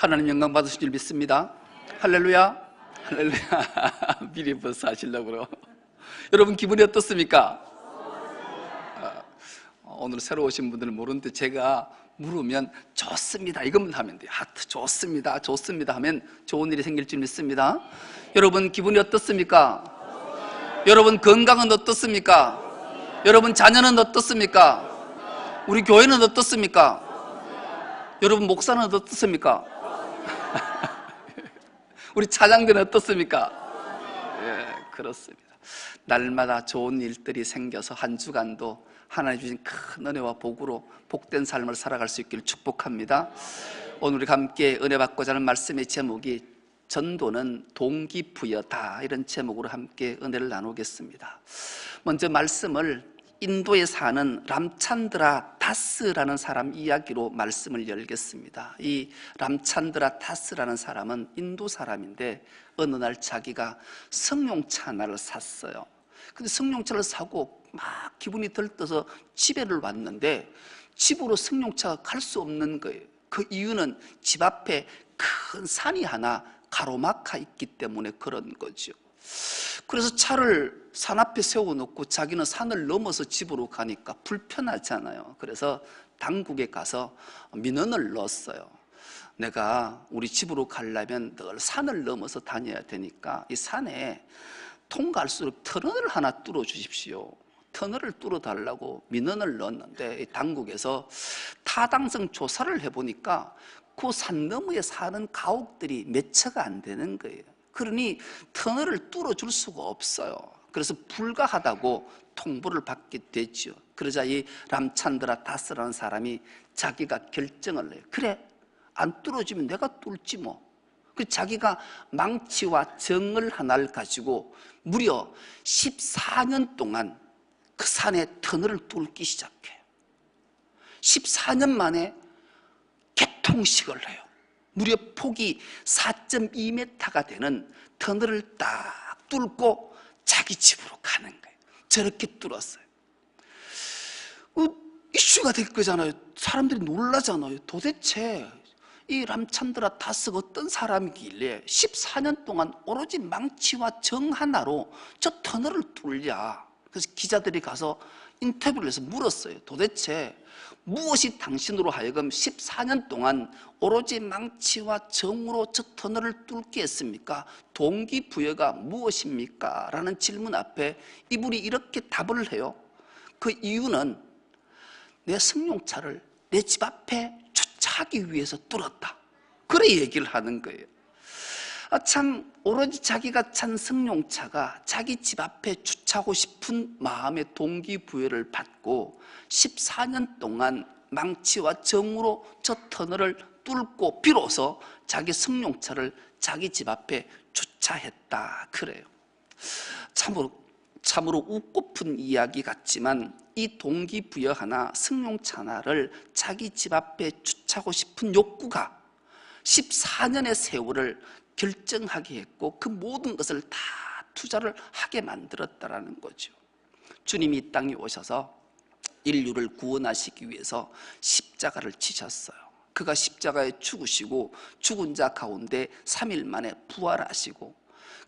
하나님 영광 받으실 줄 믿습니다. 할렐루야, 할렐루야. 미리 벌써 하시려고요. 여러분 기분이 어떻습니까? 오늘 새로 오신 분들은 모르는데 제가 물으면 좋습니다 이것만 하면 돼요. 하트 좋습니다, 좋습니다 하면 좋은 일이 생길 줄 믿습니다. 여러분 기분이 어떻습니까? 여러분 건강은 어떻습니까? 여러분 자녀는 어떻습니까? 우리 교회는 어떻습니까? 여러분 목사는 어떻습니까? 우리 차장들은 어떻습니까? 예, 그렇습니다. 날마다 좋은 일들이 생겨서 한 주간도 하나님 주신 큰 은혜와 복으로 복된 삶을 살아갈 수 있기를 축복합니다. 오늘 우리가 함께 은혜 받고자 하는 말씀의 제목이 전도는 동기부여다, 이런 제목으로 함께 은혜를 나누겠습니다. 먼저 말씀을 인도에 사는 람찬드라 다스라는 사람 이야기로 말씀을 열겠습니다. 이 람찬드라 다스라는 사람은 인도 사람인데 어느 날 자기가 승용차 하나를 샀어요. 근데 승용차를 사고 막 기분이 들떠서 집에를 왔는데 집으로 승용차가 갈 수 없는 거예요. 그 이유는 집 앞에 큰 산이 하나 가로막혀 있기 때문에 그런 거죠. 그래서 차를 산 앞에 세워놓고 자기는 산을 넘어서 집으로 가니까 불편하잖아요. 그래서 당국에 가서 민원을 넣었어요. 내가 우리 집으로 가려면 늘 산을 넘어서 다녀야 되니까 이 산에 통과할 수 있도록 터널을 하나 뚫어 주십시오. 터널을 뚫어 달라고 민원을 넣었는데 당국에서 타당성 조사를 해보니까 그 산 너머에 사는 가옥들이 몇 채가 안 되는 거예요. 그러니 터널을 뚫어줄 수가 없어요. 그래서 불가하다고 통보를 받게 됐죠. 그러자 이 람찬드라 다스라는 사람이 자기가 결정을 해요. 그래, 안 뚫어주면 내가 뚫지 뭐. 그 자기가 망치와 정을 하나를 가지고 무려 14년 동안 그 산에 터널을 뚫기 시작해요. 14년 만에 개통식을 해요. 무려 폭이 4.2m가 되는 터널을 딱 뚫고 자기 집으로 가는 거예요. 저렇게 뚫었어요. 이슈가 될 거잖아요. 사람들이 놀라잖아요. 도대체 이 람찬드라 다스가 어떤 사람이길래 14년 동안 오로지 망치와 정 하나로 저 터널을 뚫냐. 그래서 기자들이 가서 인터뷰를 해서 물었어요. 도대체 무엇이 당신으로 하여금 14년 동안 오로지 망치와 정으로 저 터널을 뚫게 했습니까? 동기부여가 무엇입니까? 라는 질문 앞에 이분이 이렇게 답을 해요. 그 이유는 내 승용차를 내 집 앞에 주차하기 위해서 뚫었다. 그래 얘기를 하는 거예요. 참 오로지 자기가 찬 승용차가 자기 집 앞에 주차하고 싶은 마음의 동기부여를 받고 14년 동안 망치와 정으로 저 터널을 뚫고 비로소 자기 승용차를 자기 집 앞에 주차했다 그래요. 참으로 웃고픈 이야기 같지만 이 동기부여 하나, 승용차 하나를 자기 집 앞에 주차하고 싶은 욕구가 14년의 세월을 결정하게 했고 그 모든 것을 다 투자를 하게 만들었다라는 거죠. 주님이 이 땅에 오셔서 인류를 구원하시기 위해서 십자가를 지셨어요. 그가 십자가에 죽으시고 죽은 자 가운데 3일 만에 부활하시고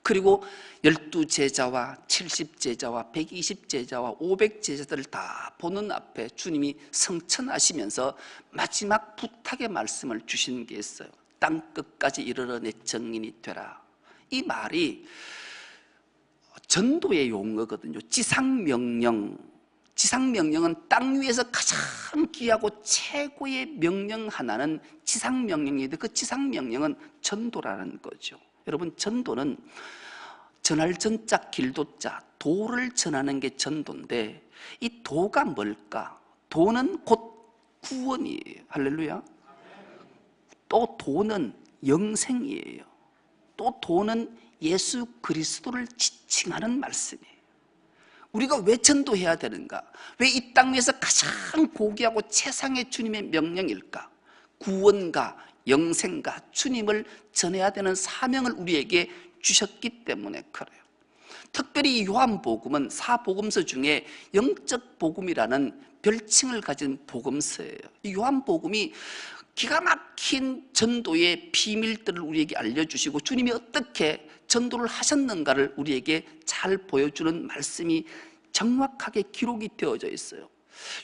그리고 12제자와 70제자와 120제자와 500제자들을 다 보는 앞에 주님이 성천하시면서 마지막 부탁의 말씀을 주신 게 있어요. 땅끝까지 이르러 내 증인이 되라. 이 말이 전도의 용어거든요. 지상명령은 땅 위에서 가장 귀하고 최고의 명령 하나는 지상명령인데 그 지상명령은 전도라는 거죠. 여러분 전도는 전할 전자 길도자 도를 전하는 게 전도인데 이 도가 뭘까? 도는 곧 구원이에요. 할렐루야. 또 도는 영생이에요. 또 도는 예수 그리스도를 지칭하는 말씀이에요. 우리가 왜 전도해야 되는가? 왜 이 땅 위에서 가장 고귀하고 최상의 주님의 명령일까? 구원과 영생과 주님을 전해야 되는 사명을 우리에게 주셨기 때문에 그래요. 특별히 이 요한복음은 사복음서 중에 영적 복음이라는 별칭을 가진 복음서예요. 이 요한복음이 기가 막힌 전도의 비밀들을 우리에게 알려주시고 주님이 어떻게 전도를 하셨는가를 우리에게 잘 보여주는 말씀이 정확하게 기록이 되어져 있어요.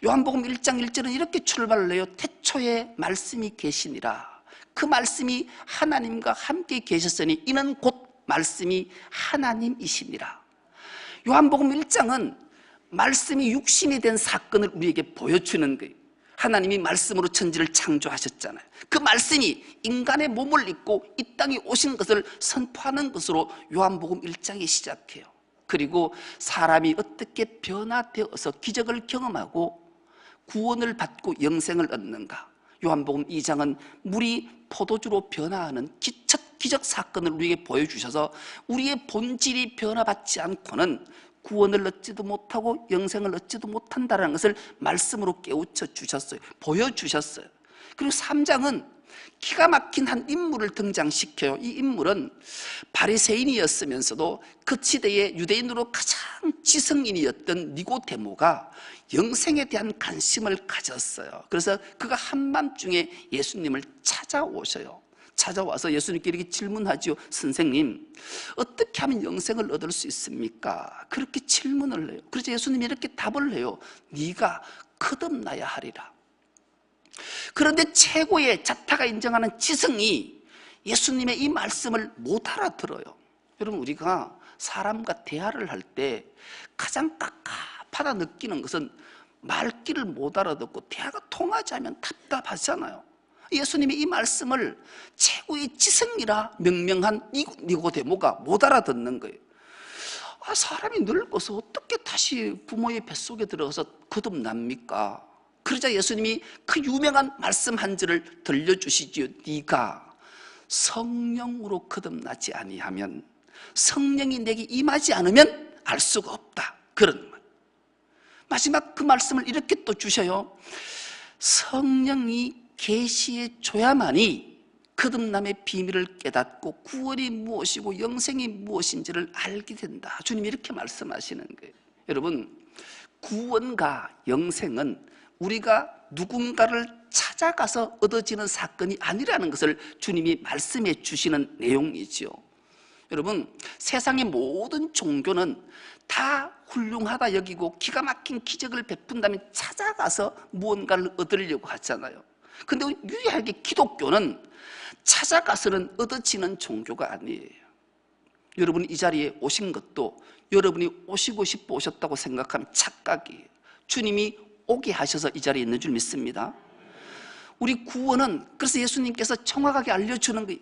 요한복음 1장 1절은 이렇게 출발을 해요. 태초에 말씀이 계시니라. 그 말씀이 하나님과 함께 계셨으니 이는 곧 말씀이 하나님이시니라. 요한복음 1장은 말씀이 육신이 된 사건을 우리에게 보여주는 거예요. 하나님이 말씀으로 천지를 창조하셨잖아요. 그 말씀이 인간의 몸을 입고 이 땅에 오신 것을 선포하는 것으로 요한복음 1장이 시작해요. 그리고 사람이 어떻게 변화되어서 기적을 경험하고 구원을 받고 영생을 얻는가. 요한복음 2장은 물이 포도주로 변화하는 첫 기적 사건을 우리에게 보여주셔서 우리의 본질이 변화받지 않고는 구원을 얻지도 못하고 영생을 얻지도 못한다는 것을 말씀으로 깨우쳐 주셨어요. 보여주셨어요. 그리고 3장은 기가 막힌 한 인물을 등장시켜요. 이 인물은 바리새인이었으면서도 그 시대의 유대인으로 가장 지성인이었던 니고데모가 영생에 대한 관심을 가졌어요. 그래서 그가 한밤중에 예수님을 찾아오셔요. 찾아와서 예수님께 이렇게 질문하죠. 선생님, 어떻게 하면 영생을 얻을 수 있습니까? 그렇게 질문을 해요. 그래서 예수님이 이렇게 답을 해요. 네가 거듭나야 하리라. 그런데 최고의 자타가 인정하는 지성이 예수님의 이 말씀을 못 알아들어요. 여러분, 우리가 사람과 대화를 할 때 가장 깝깝하다 느끼는 것은 말귀를 못 알아듣고 대화가 통하지 않으면 답답하잖아요. 예수님이 이 말씀을 최고의 지성이라 명명한 니고데모가 못 알아듣는 거예요. 사람이 늙어서 어떻게 다시 부모의 뱃속에 들어가서 거듭납니까? 그러자 예수님이 그 유명한 말씀 한 절을 들려주시지요. 네가 성령으로 거듭나지 아니하면, 성령이 내게 임하지 않으면 알 수가 없다. 그런 말. 마지막 그 말씀을 이렇게 또 주셔요. 성령이 계시해 줘야만이 거듭남의 비밀을 깨닫고 구원이 무엇이고 영생이 무엇인지를 알게 된다. 주님이 이렇게 말씀하시는 거예요. 여러분, 구원과 영생은 우리가 누군가를 찾아가서 얻어지는 사건이 아니라는 것을 주님이 말씀해 주시는 내용이지요. 여러분, 세상의 모든 종교는 다 훌륭하다 여기고 기가 막힌 기적을 베푼다면 찾아가서 무언가를 얻으려고 하잖아요. 근데 유일하게 기독교는 찾아가서는 얻어지는 종교가 아니에요. 여러분이 이 자리에 오신 것도 여러분이 오시고 싶어 오셨다고 생각하면 착각이에요. 주님이 오게 하셔서 이 자리에 있는 줄 믿습니다. 우리 구원은, 그래서 예수님께서 정확하게 알려주는 거예요.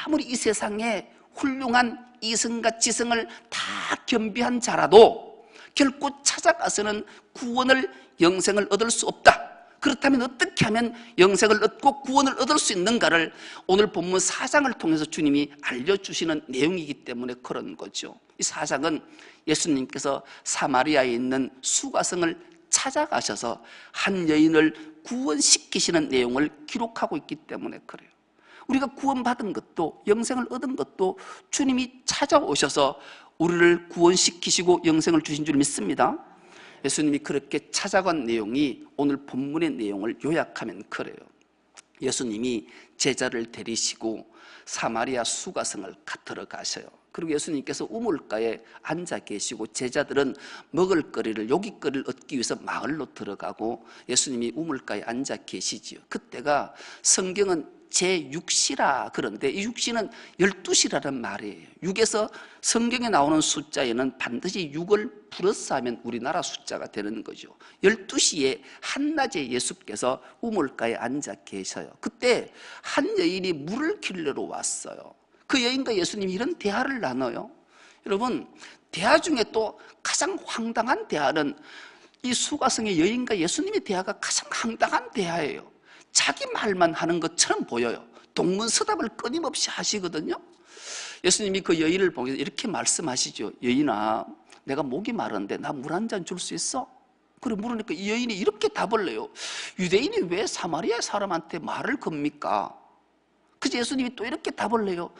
아무리 이 세상에 훌륭한 이성과 지성을 다 겸비한 자라도 결코 찾아가서는 구원을, 영생을 얻을 수 없다. 그렇다면 어떻게 하면 영생을 얻고 구원을 얻을 수 있는가를 오늘 본문 4장을 통해서 주님이 알려주시는 내용이기 때문에 그런 거죠. 이 4장은 예수님께서 사마리아에 있는 수가성을 찾아가셔서 한 여인을 구원시키시는 내용을 기록하고 있기 때문에 그래요. 우리가 구원받은 것도 영생을 얻은 것도 주님이 찾아오셔서 우리를 구원시키시고 영생을 주신 줄 믿습니다. 예수님이 그렇게 찾아간 내용이 오늘 본문의 내용을 요약하면 그래요. 예수님이 제자를 데리시고 사마리아 수가성을 들어가셔요. 그리고 예수님께서 우물가에 앉아 계시고 제자들은 먹을거리를, 요깃거리를 얻기 위해서 마을로 들어가고 예수님이 우물가에 앉아 계시지요. 그때가 성경은 제6시라 그런데 이 6시는 12시라는 말이에요. 6에서 성경에 나오는 숫자에는 반드시 6을 플러스 하면 우리나라 숫자가 되는 거죠. 12시에 한낮에 예수께서 우물가에 앉아 계셔요. 그때 한 여인이 물을 길러러 왔어요. 그 여인과 예수님이 이런 대화를 나눠요. 여러분, 대화 중에 또 가장 황당한 대화는 이 수가성의 여인과 예수님의 대화가 가장 황당한 대화예요. 자기 말만 하는 것처럼 보여요. 동문서답을 끊임없이 하시거든요. 예수님이 그 여인을 보면서 이렇게 말씀하시죠. 여인아, 내가 목이 마른데 나 물 한 잔 줄 수 있어? 그래 물으니까 이 여인이 이렇게 답을 해요. 유대인이 왜 사마리아 사람한테 말을 겁니까? 그래서 예수님이 또 이렇게 답을 해요.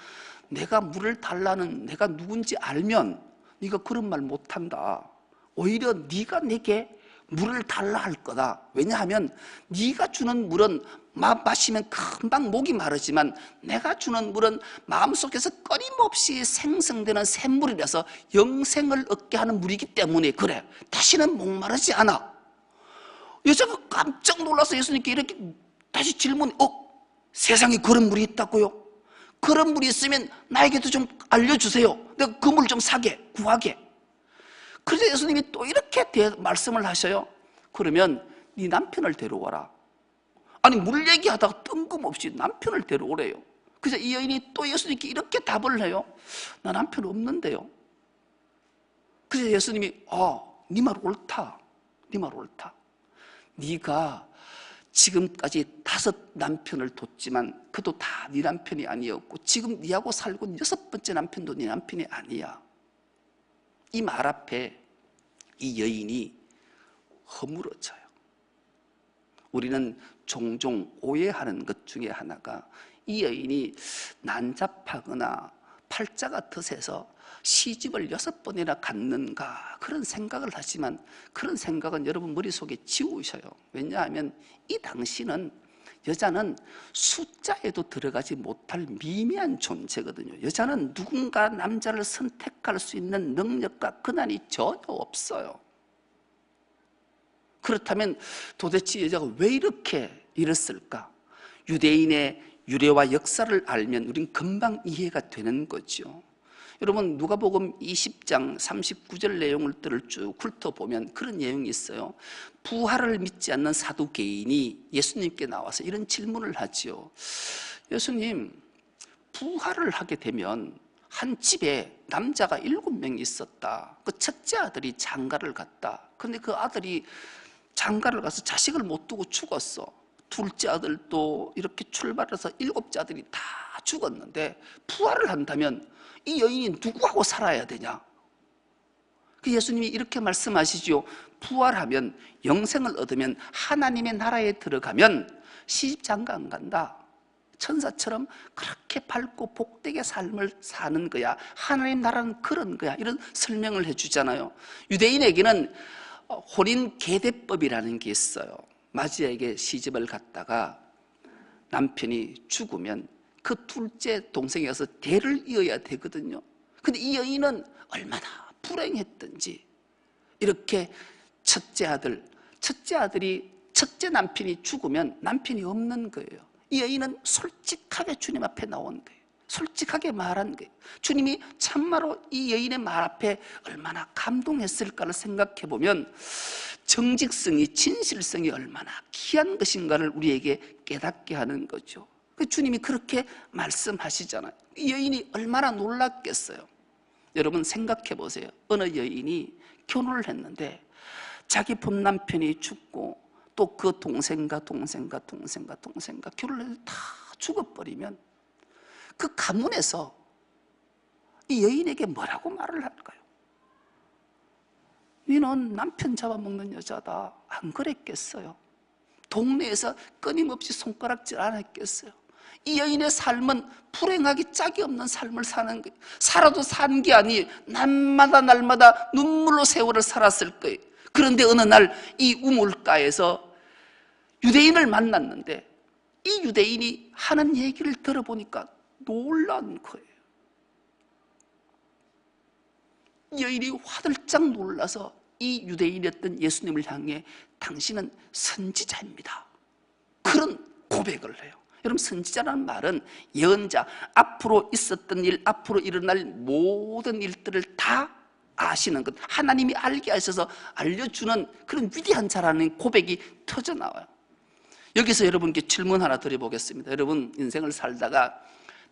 내가 물을 달라는 내가 누군지 알면 네가 그런 말 못한다. 오히려 네가 내게 물을 달라 할 거다. 왜냐하면 네가 주는 물은 마시면 금방 목이 마르지만 내가 주는 물은 마음속에서 끊임없이 생성되는 샘물이라서 영생을 얻게 하는 물이기 때문에 그래, 다시는 목마르지 않아. 여자가 깜짝 놀라서 예수님께 이렇게 다시 질문해. 세상에 그런 물이 있다고요? 그런 물이 있으면 나에게도 좀 알려주세요. 내가 그 물 좀 사게, 구하게. 그래서 예수님이 또 이렇게 말씀을 하셔요. 그러면 네 남편을 데려와라. 아니, 물 얘기하다가 뜬금없이 남편을 데려오래요. 그래서 이 여인이 또 예수님께 이렇게 답을 해요. 나 남편 없는데요. 그래서 예수님이 네 말 옳다. 네 말 옳다. 네가 지금까지 5 남편을 뒀지만 그도 다 네 남편이 아니었고 지금 네하고 살고 6번째 남편도 네 남편이 아니야. 이 말 앞에 이 여인이 허물어져요. 우리는 종종 오해하는 것 중에 하나가 이 여인이 난잡하거나 팔자가 덧해서 시집을 6번이나 갔는가 그런 생각을 하지만 그런 생각은 여러분 머릿속에 지우셔요. 왜냐하면 이 당시는 여자는 숫자에도 들어가지 못할 미미한 존재거든요. 여자는 누군가 남자를 선택할 수 있는 능력과 권한이 전혀 없어요. 그렇다면 도대체 여자가 왜 이렇게 이랬을까? 유대인의 유래와 역사를 알면 우린 금방 이해가 되는 거죠. 여러분, 누가복음 20장 39절 내용을 쭉 훑어보면 그런 내용이 있어요. 부활을 믿지 않는 사두개인이 예수님께 나와서 이런 질문을 하지요. 예수님, 부활을 하게 되면 한 집에 남자가 7명 있었다. 그 첫째 아들이 장가를 갔다. 그런데 그 아들이 장가를 가서 자식을 못 두고 죽었어. 둘째 아들도 이렇게 출발해서 7째 아들이 다 죽었는데 부활을 한다면 이 여인이 누구하고 살아야 되냐? 그 예수님이 이렇게 말씀하시죠. 부활하면, 영생을 얻으면, 하나님의 나라에 들어가면 시집 장가 안 간다. 천사처럼 그렇게 밝고 복되게 삶을 사는 거야. 하나님 나라는 그런 거야. 이런 설명을 해주잖아요. 유대인에게는 혼인 계대법이라는 게 있어요. 맞이에게 시집을 갔다가 남편이 죽으면 그 둘째 동생이 가서 대를 이어야 되거든요. 근데 이 여인은 얼마나 불행했던지 이렇게 첫째 남편이 죽으면 남편이 없는 거예요. 이 여인은 솔직하게 주님 앞에 나온 거예요. 솔직하게 말한 거예요. 주님이 참말로 이 여인의 말 앞에 얼마나 감동했을까를 생각해 보면 정직성이, 진실성이 얼마나 귀한 것인가를 우리에게 깨닫게 하는 거죠. 주님이 그렇게 말씀하시잖아요. 이 여인이 얼마나 놀랐겠어요. 여러분 생각해 보세요. 어느 여인이 결혼을 했는데 자기 본 남편이 죽고 또 그 동생과 결혼을 해서 다 죽어버리면 그 가문에서 이 여인에게 뭐라고 말을 할까요? 너는 남편 잡아먹는 여자다. 안 그랬겠어요? 동네에서 끊임없이 손가락질 안 했겠어요? 이 여인의 삶은 불행하기 짝이 없는 삶을 사는 거예요. 살아도 산 게 아니에요. 날마다 눈물로 세월을 살았을 거예요. 그런데 어느 날 이 우물가에서 유대인을 만났는데 이 유대인이 하는 얘기를 들어보니까 놀란 거예요. 이 여인이 화들짝 놀라서 이 유대인이었던 예수님을 향해 당신은 선지자입니다. 그런 고백을 해요. 여러분, 선지자라는 말은 예언자, 앞으로 있었던 일, 앞으로 일어날 모든 일들을 다 아시는 것, 하나님이 알게 하셔서 알려주는 그런 위대한 자라는 고백이 터져나와요. 여기서 여러분께 질문 하나 드려보겠습니다. 여러분 인생을 살다가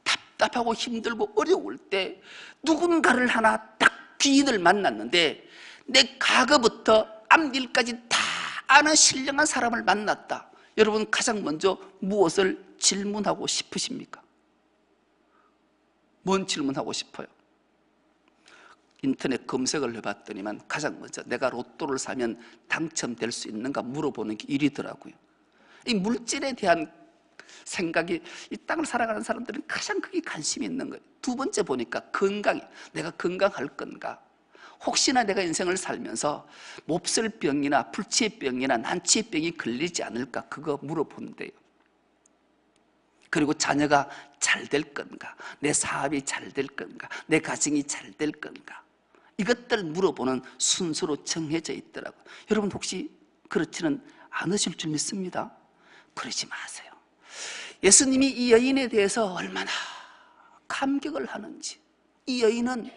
답답하고 힘들고 어려울 때 누군가를 하나 딱 귀인을 만났는데 내 과거부터 앞일까지 다 아는 신령한 사람을 만났다. 여러분 가장 먼저 무엇을 질문하고 싶으십니까? 뭔 질문하고 싶어요? 인터넷 검색을 해봤더니만 가장 먼저 내가 로또를 사면 당첨될 수 있는가 물어보는 게 1위더라고요. 이 물질에 대한 생각이 이 땅을 살아가는 사람들은 가장 크게 관심이 있는 거예요. 두 번째 보니까 건강이, 내가 건강할 건가? 혹시나 내가 인생을 살면서 몹쓸 병이나 불치의 병이나 난치의 병이 걸리지 않을까 그거 물어본대요. 그리고 자녀가 잘 될 건가, 내 사업이 잘 될 건가, 내 가정이 잘 될 건가, 이것들 물어보는 순서로 정해져 있더라고요. 여러분 혹시 그렇지는 않으실 줄 믿습니다. 그러지 마세요. 예수님이 이 여인에 대해서 얼마나 감격을 하는지, 이 여인은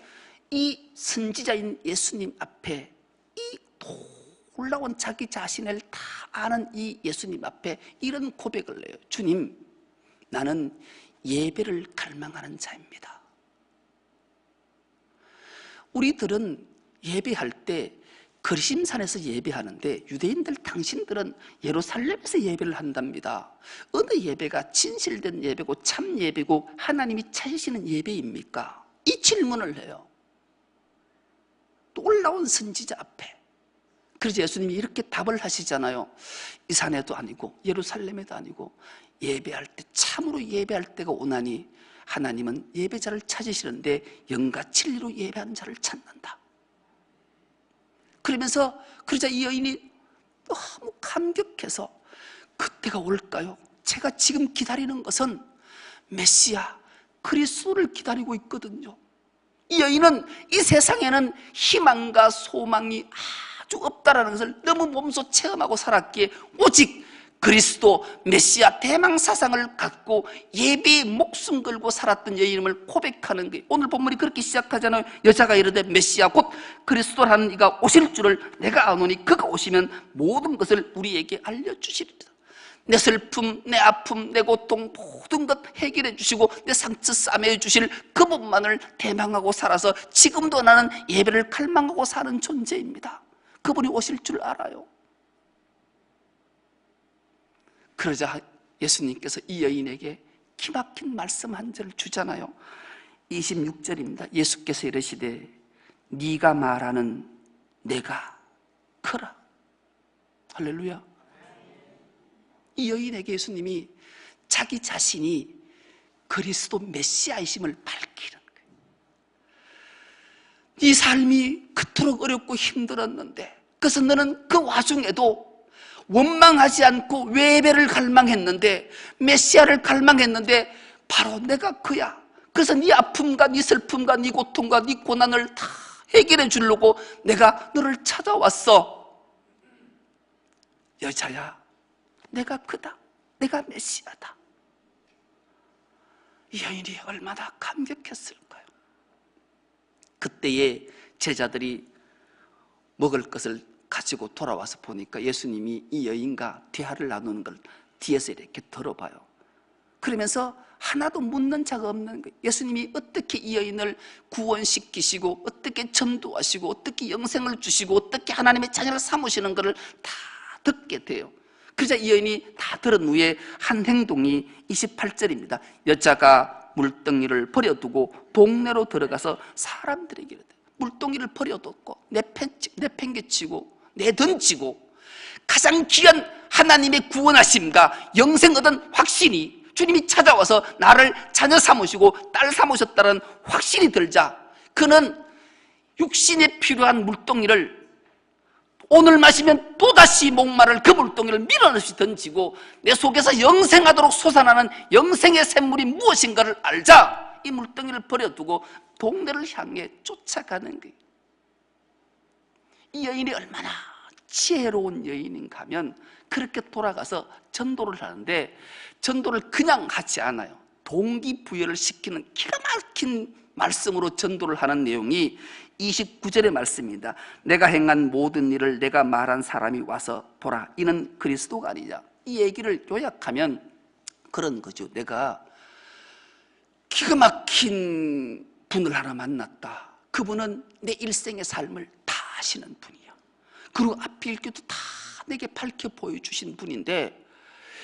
이 선지자인 예수님 앞에 이 놀라운 자기 자신을 다 아는 이 예수님 앞에 이런 고백을 해요. 주님, 나는 예배를 갈망하는 자입니다. 우리들은 예배할 때 거리심산에서 예배하는데 유대인들 당신들은 예루살렘에서 예배를 한답니다. 어느 예배가 진실된 예배고 참 예배고 하나님이 찾으시는 예배입니까? 이 질문을 해요. 놀라운 선지자 앞에. 그래서 예수님이 이렇게 답을 하시잖아요. 이 산에도 아니고 예루살렘에도 아니고 예배할 때 참으로 예배할 때가 오나니 하나님은 예배자를 찾으시는데 영과 진리로 예배하는 자를 찾는다. 그러면서 그러자 이 여인이 너무 감격해서 그때가 올까요? 제가 지금 기다리는 것은 메시아 그리스도를 기다리고 있거든요. 이 여인은 이 세상에는 희망과 소망이 아주 없다라는 것을 너무 몸소 체험하고 살았기에 오직 그리스도 메시아 대망 사상을 갖고 예배에 목숨 걸고 살았던 여인임을 고백하는 거예요. 오늘 본문이 그렇게 시작하잖아요. 여자가 이르되 메시아 곧 그리스도라는 이가 오실 줄을 내가 아노니 그가 오시면 모든 것을 우리에게 알려주시리라. 내 슬픔, 내 아픔, 내 고통 모든 것 해결해 주시고 내 상처 싸매어 주실 그분만을 대망하고 살아서 지금도 나는 예배를 갈망하고 사는 존재입니다. 그분이 오실 줄 알아요. 그러자 예수님께서 이 여인에게 기막힌 말씀 한 절을 주잖아요. 26절입니다. 예수께서 이르시되 네가 말하는 내가 그라. 할렐루야. 이 여인에게 예수님이 자기 자신이 그리스도 메시아이심을 밝히는 거예요. 네 삶이 그토록 어렵고 힘들었는데 그래서 너는 그 와중에도 원망하지 않고 예배를 갈망했는데 메시아를 갈망했는데 바로 내가 그야. 그래서 네 아픔과 네 슬픔과 네 고통과 네 고난을 다 해결해 주려고 내가 너를 찾아왔어. 여자야, 내가 그다. 내가 메시아다. 이 여인이 얼마나 감격했을까요? 그때에 제자들이 먹을 것을 가지고 돌아와서 보니까 예수님이 이 여인과 대화를 나누는 걸 뒤에서 이렇게 들어봐요. 그러면서 하나도 묻는 자가 없는 거예요. 예수님이 어떻게 이 여인을 구원시키시고 어떻게 전도하시고 어떻게 영생을 주시고 어떻게 하나님의 자녀를 삼으시는 것을 다 듣게 돼요. 그러자 이 여인이 다 들은 후에 한 행동이 28절입니다. 여자가 물동이를 버려두고 동네로 들어가서 사람들에게 물동이를 버려뒀고 내팽개치고 내던지고 가장 귀한 하나님의 구원하심과 영생 얻은 확신이 주님이 찾아와서 나를 자녀 삼으시고 딸 삼으셨다는 확신이 들자 그는 육신에 필요한 물동이를 오늘 마시면 또다시 목마를 그 물동이를 밀어넣이 던지고 내 속에서 영생하도록 솟아나는 영생의 샘물이 무엇인가를 알자 이 물동이를 버려두고 동네를 향해 쫓아가는 거예요. 이 여인이 얼마나 지혜로운 여인인가 하면 그렇게 돌아가서 전도를 하는데 전도를 그냥 하지 않아요. 동기부여를 시키는 기가 막힌 말씀으로 전도를 하는 내용이 29절의 말씀입니다. 내가 행한 모든 일을 내가 말한 사람이 와서 보라. 이는 그리스도가 아니냐. 이 얘기를 요약하면 그런 거죠. 내가 기가 막힌 분을 하나 만났다. 그분은 내 일생의 삶을 다 아시는 분이야. 그리고 앞길교도 다 내게 밝혀 보여주신 분인데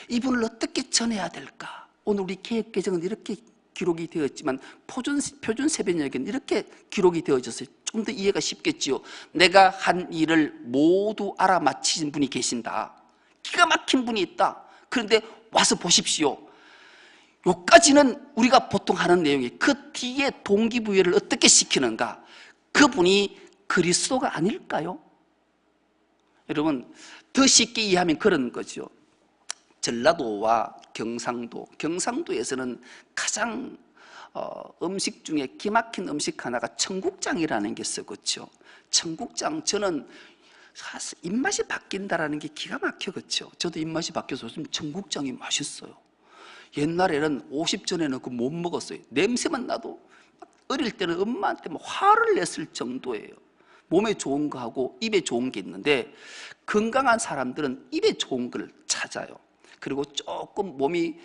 이분을 어떻게 전해야 될까? 오늘 우리 개혁개정은 이렇게 기록이 되었지만 표준세변역에는 이렇게 기록이 되어졌어요. 좀 더 이해가 쉽겠지요. 내가 한 일을 모두 알아맞히신 분이 계신다. 기가 막힌 분이 있다. 그런데 와서 보십시오. 요까지는 우리가 보통 하는 내용이 그 뒤에 동기부여를 어떻게 시키는가? 그분이 그리스도가 아닐까요? 여러분, 더 쉽게 이해하면 그런 거죠. 전라도와 경상도에서는 가장 음식 중에 기막힌 음식 하나가 청국장이라는 게 있어요. 그렇죠? 청국장, 저는 사실 입맛이 바뀐다라는 게 기가 막혀. 그렇죠? 저도 입맛이 바뀌어서 요즘 청국장이 맛있어요. 옛날에는 50 전에는 그거 못 먹었어요. 냄새만 나도 어릴 때는 엄마한테 뭐 화를 냈을 정도예요. 몸에 좋은 거 하고 입에 좋은 게 있는데, 건강한 사람들은 입에 좋은 걸 찾아요. 그리고 조금 몸이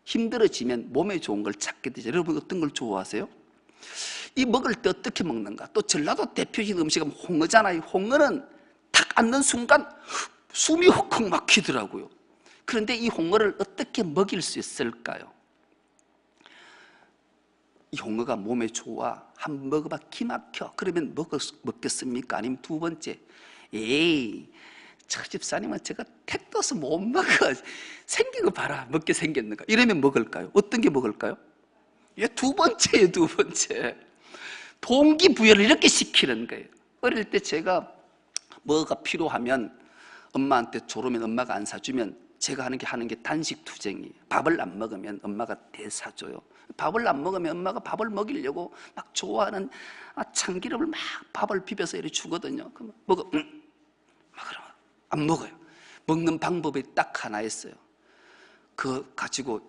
힘들어지면 몸에 좋은 걸 찾게 되죠. 여러분, 어떤 걸 좋아하세요? 이 먹을 때 어떻게 먹는가? 또 전라도 대표적인 음식은 홍어잖아요. 홍어는 탁 앉는 순간 숨이 훅훅 막히더라고요. 그런데 이 홍어를 어떻게 먹일 수 있을까요? 이 홍어가 몸에 좋아. 한번 먹어봐. 기막혀. 그러면 먹겠습니까? 아니면 두 번째, 에이, 저 집사님은 제가 택 떠서 못 먹어. 생긴 거 봐라. 먹게 생겼는가? 이러면 먹을까요? 어떤 게 먹을까요? 예, 두 번째예요, 두 번째. 동기부여를 이렇게 시키는 거예요. 어릴 때 제가 뭐가 필요하면 엄마한테 조르면 엄마가 안 사주면 제가 하는 게 단식 투쟁이에요. 밥을 안 먹으면 엄마가 대사줘요. 밥을 안 먹으면 엄마가 밥을 먹이려고 막 좋아하는 참기름을 막 밥을 비벼서 이렇게 주거든요. 그럼 먹어. 먹으라. 안 먹어요. 먹는 방법이 딱 하나였어요. 그거 가지고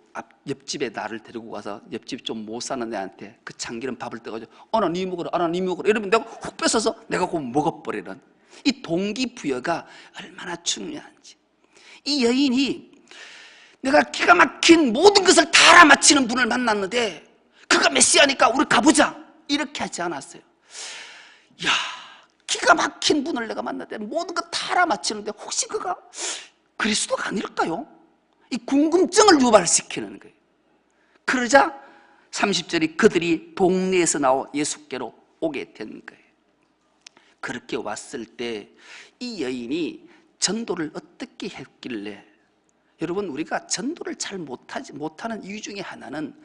옆집에 나를 데리고 가서 옆집 좀 못 사는 애한테 그 참기름 밥을 떠가지고 나 니 먹어라, 나 니 먹어라 이러면 내가 훅 뺏어서 내가 그거 먹어버리는 이 동기부여가 얼마나 중요한지. 이 여인이 내가 기가 막힌 모든 것을 다 알아맞히는 분을 만났는데 그가 메시아니까 우리 가보자 이렇게 하지 않았어요. 야, 기가 막힌 분을 내가 만났는데 모든 것 다 알아맞히는데 혹시 그가 그리스도가 아닐까요? 이 궁금증을 유발시키는 거예요. 그러자 30절이 그들이 동네에서 나와 예수께로 오게 된 거예요. 그렇게 왔을 때 이 여인이 전도를 어떻게 했길래, 여러분, 우리가 전도를 잘 못하는 이유 중에 하나는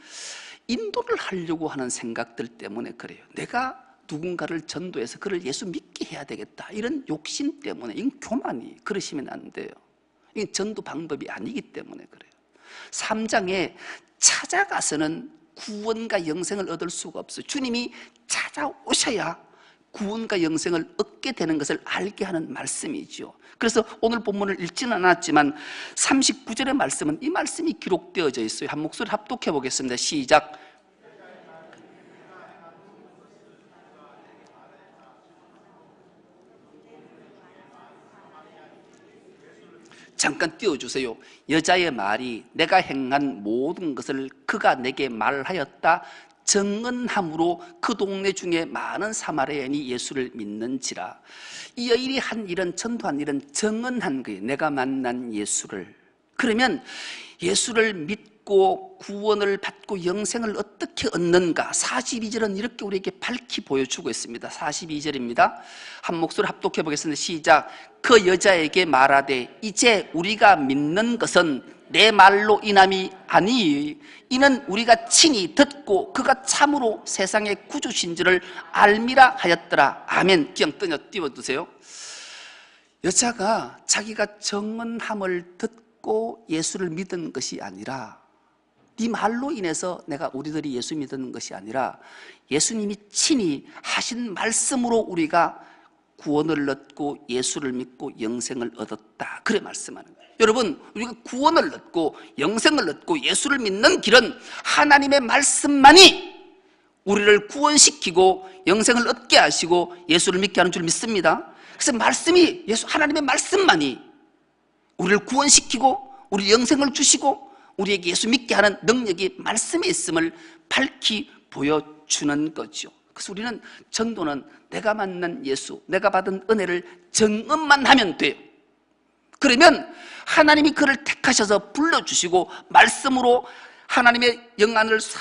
인도를 하려고 하는 생각들 때문에 그래요. 내가 누군가를 전도해서 그를 예수 믿게 해야 되겠다 이런 욕심 때문에, 이건 교만이, 그러시면 안 돼요. 이건 전도 방법이 아니기 때문에 그래요. 3장에 찾아가서는 구원과 영생을 얻을 수가 없어요. 주님이 찾아오셔야 구원과 영생을 얻게 되는 것을 알게 하는 말씀이죠. 그래서 오늘 본문을 읽지는 않았지만 39절의 말씀은 이 말씀이 기록되어져 있어요. 한 목소리 합독해 보겠습니다. 시작. 잠깐 띄워주세요. 여자의 말이 내가 행한 모든 것을 그가 내게 말하였다 증언함으로 그 동네 중에 많은 사마리아인이 예수를 믿는지라. 이 여인이 한 일은, 전도한 일은 증언한 거예요. 내가 만난 예수를. 그러면 예수를 믿고 구원을 받고 영생을 어떻게 얻는가? 42절은 이렇게 우리에게 밝히 보여주고 있습니다. 42절입니다. 한 목소리 합독해 보겠습니다. 시작. 그 여자에게 말하되 이제 우리가 믿는 것은 내 말로 인함이 아니, 이는 우리가 친히 듣고 그가 참으로 세상의 구주신 줄을 알미라 하였더라. 아멘. 그냥 띄워두세요. 여자가 자기가 증언함을 듣고 예수를 믿은 것이 아니라, 네 말로 인해서 우리들이 예수 믿는 것이 아니라 예수님이 친히 하신 말씀으로 우리가 구원을 얻고 예수를 믿고 영생을 얻었다. 그래 말씀하는 거예요. 여러분, 우리가 구원을 얻고 영생을 얻고 예수를 믿는 길은 하나님의 말씀만이 우리를 구원시키고 영생을 얻게 하시고 예수를 믿게 하는 줄 믿습니다. 그래서 말씀이, 하나님의 말씀만이 우리를 구원시키고 우리 영생을 주시고 우리에게 예수 믿게 하는 능력이 말씀에 있음을 밝히 보여주는 거죠. 그래서 우리는 전도는 내가 만난 예수, 내가 받은 은혜를 증언만 하면 돼요. 그러면 하나님이 그를 택하셔서 불러주시고 말씀으로 하나님의 영안을 싹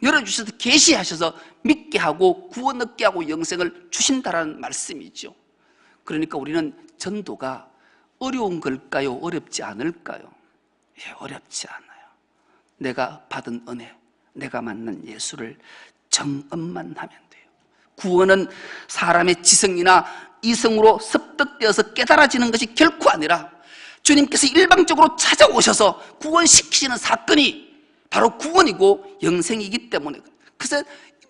열어주셔서 계시하셔서 믿게 하고 구원 얻게 하고 영생을 주신다라는 말씀이죠. 그러니까 우리는 전도가 어려운 걸까요? 어렵지 않을까요? 예, 어렵지 않아요. 내가 받은 은혜, 내가 만난 예수를 정언만 하면 돼요. 구원은 사람의 지성이나 이성으로 습득되어서 깨달아지는 것이 결코 아니라 주님께서 일방적으로 찾아오셔서 구원시키시는 사건이 바로 구원이고 영생이기 때문에, 그래서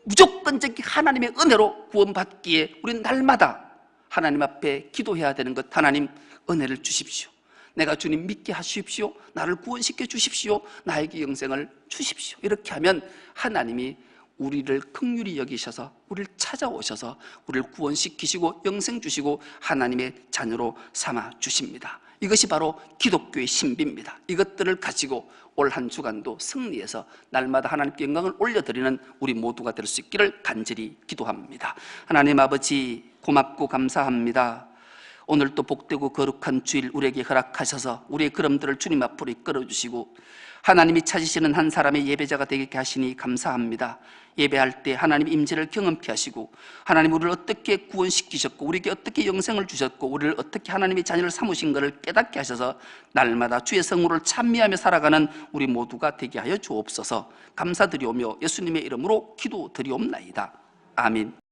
무조건적 하나님의 은혜로 구원받기에 우리는 날마다 하나님 앞에 기도해야 되는 것. 하나님, 은혜를 주십시오. 내가 주님 믿게 하십시오. 나를 구원시켜 주십시오. 나에게 영생을 주십시오. 이렇게 하면 하나님이 우리를 긍휼히 여기셔서 우리를 찾아오셔서 우리를 구원시키시고 영생 주시고 하나님의 자녀로 삼아 주십니다. 이것이 바로 기독교의 신비입니다. 이것들을 가지고 올 한 주간도 승리해서 날마다 하나님께 영광을 올려드리는 우리 모두가 될 수 있기를 간절히 기도합니다. 하나님 아버지, 고맙고 감사합니다. 오늘도 복되고 거룩한 주일 우리에게 허락하셔서 우리의 걸음들을 주님 앞으로 이끌어주시고 하나님이 찾으시는 한 사람의 예배자가 되게 하시니 감사합니다. 예배할 때 하나님 임재를 경험케 하시고 하나님 우리를 어떻게 구원시키셨고 우리에게 어떻게 영생을 주셨고 우리를 어떻게 하나님의 자녀를 삼으신 것을 깨닫게 하셔서 날마다 주의 성물을 찬미하며 살아가는 우리 모두가 되게 하여 주옵소서. 감사드리오며 예수님의 이름으로 기도드리옵나이다. 아멘.